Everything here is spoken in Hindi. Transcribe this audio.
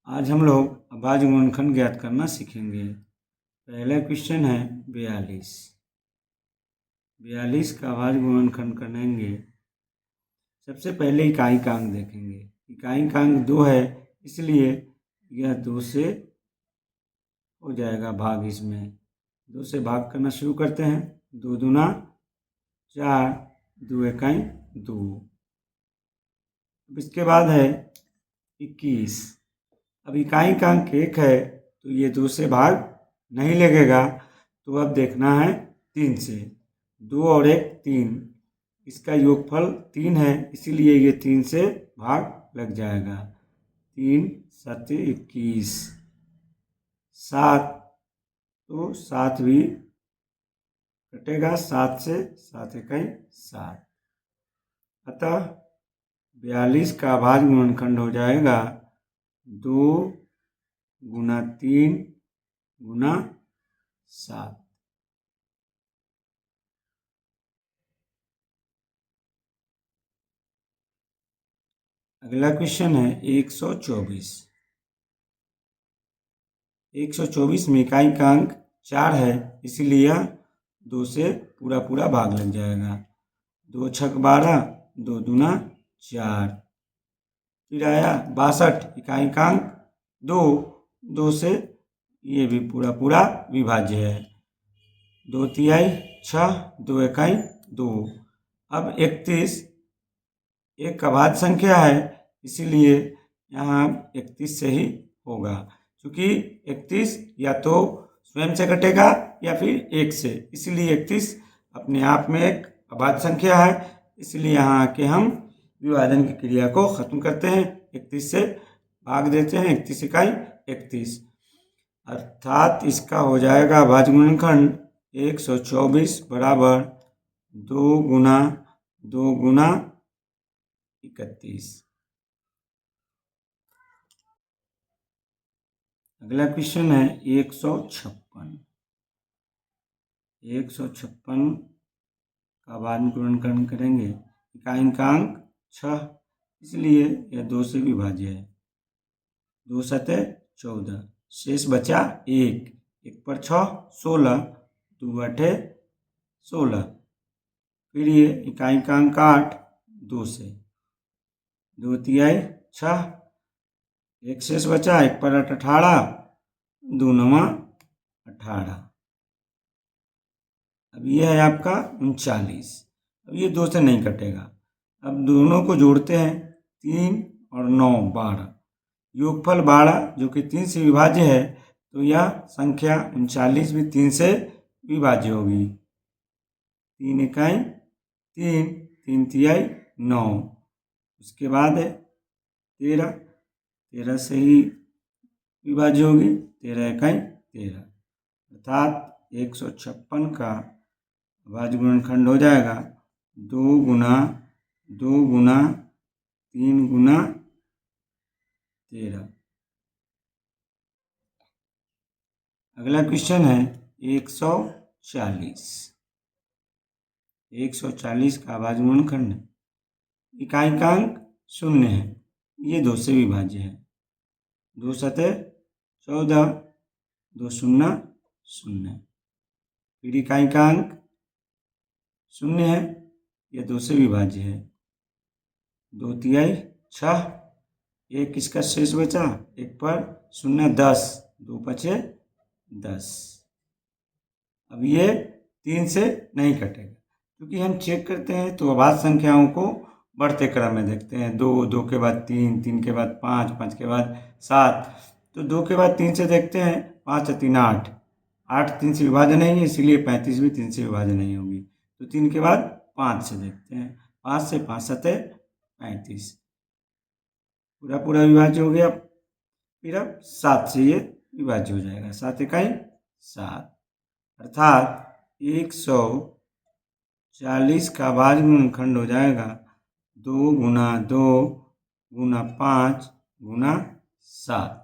आज हम लोग अभाज्य गुणनखंड ज्ञात करना सीखेंगे। पहला क्वेश्चन है 42। 42 का अभाज्य गुणनखंड करेंगे। सबसे पहले इकाई का अंक देखेंगे। इकाई का अंक 2 है, इसलिए यह 2 से हो जाएगा भाग। इसमें 2 से भाग करना शुरू करते हैं। 2 दूना 4, 2 इकाई 2। अब इसके बाद है 21। अब इकाई का अंक 1 है, तो ये 2 से भाग नहीं लगेगा, तो अब देखना है 3 से। 2 और 1 3, इसका योगफल 3 है, इसीलिए ये 3 से भाग लग जाएगा। 3 7 21। 7, तो 7 भी कटेगा। 7 से 7 इकाई 7। अतः 42 का अभाज्य गुणनखंड हो जाएगा 2 गुना 3 गुना 7। अगला क्वेश्चन है 124। 124 में इकाई का अंक 4 है, इसलिए यह 2 से पूरा भाग लग जाएगा। 2 छक 12, 2 दूना 4। फिर आया 62। इकाई का अंक 2, 2 से ये भी पूरा विभाज्य है। 2 तिहाई 6, 2 इकाई 2। अब 31 एक अभाज्य संख्या है, इसीलिए यहाँ 31 से ही होगा, क्योंकि 31 या तो स्वयं से कटेगा या फिर 1 से, इसलिए 31 अपने आप में एक अभाज्य संख्या है। इसलिए यहाँ आके हम विभाजन की क्रिया को खत्म करते हैं, 31 से भाग देते हैं। 31 इकाई 31, अर्थात इसका हो जाएगा अभाज्य गुणनखंड 124 बराबर 2 गुना 2 गुना 31। अगला क्वेश्चन है 156। 156 का अभाज्य गुणनखंड करेंगे। इकाई का अंक 6, इसलिए यह 2 से विभाज्य है। 2 7 14, शेष बचा 1। 1 पर 6 16, 2 8 16। फिर ये इकाई का अंक 8, 2 से। 2 तिहाई 6, 1 शेष बचा। 1 पर 8 18, 2 9 18। अब ये है आपका 39। अब ये 2 से नहीं कटेगा। अब दोनों को जोड़ते हैं, 3 और 9 12। योगफल 12 जो कि 3 से विभाज्य है, तो यह संख्या 39 भी 3 से विभाज्य होगी। 3 इकाई 3, 3 तिहाई 9। उसके बाद है 13, 13 से ही विभाज्य होगी। 13 इकाई 13, अर्थात 156 का अभाज्य गुणनखंड हो जाएगा 2 गुना 2 गुना 3 गुना 13। अगला क्वेश्चन है 140। 140 का अभाज्य गुणनखंड। इकाई का अंक 0 है, ये 2 से विभाज्य है। 2 7 14, 2 0 0। फिर इकाई का अंक 0 है, यह 2 से विभाज्य है। 2 तिहाई 6, 1 इसका शेष बचा। 1 पर 0 10, 2 बचे 10। अब ये 3 से नहीं कटेगा, क्योंकि हम चेक करते हैं तो अभाज्य संख्याओं को बढ़ते क्रम में देखते हैं। 2, 2 के बाद 3, 3 के बाद 5, 5 के बाद 7। तो 2 के बाद 3 से देखते हैं, 5 और 3 8। 8 3 से विभाज्य नहीं है, इसीलिए 35 भी 3 से विभाज्य नहीं होगी। तो 3 के बाद 5 से देखते हैं, 5 से 5 7 35, पूरा विभाज्य हो गया। फिर अब 7 से ये विभाज्य हो जाएगा। 7 इकाई 7, अर्थात 140 का अभाज्य गुणनखंड हो जाएगा 2 गुना 2 गुना 5 गुना 7।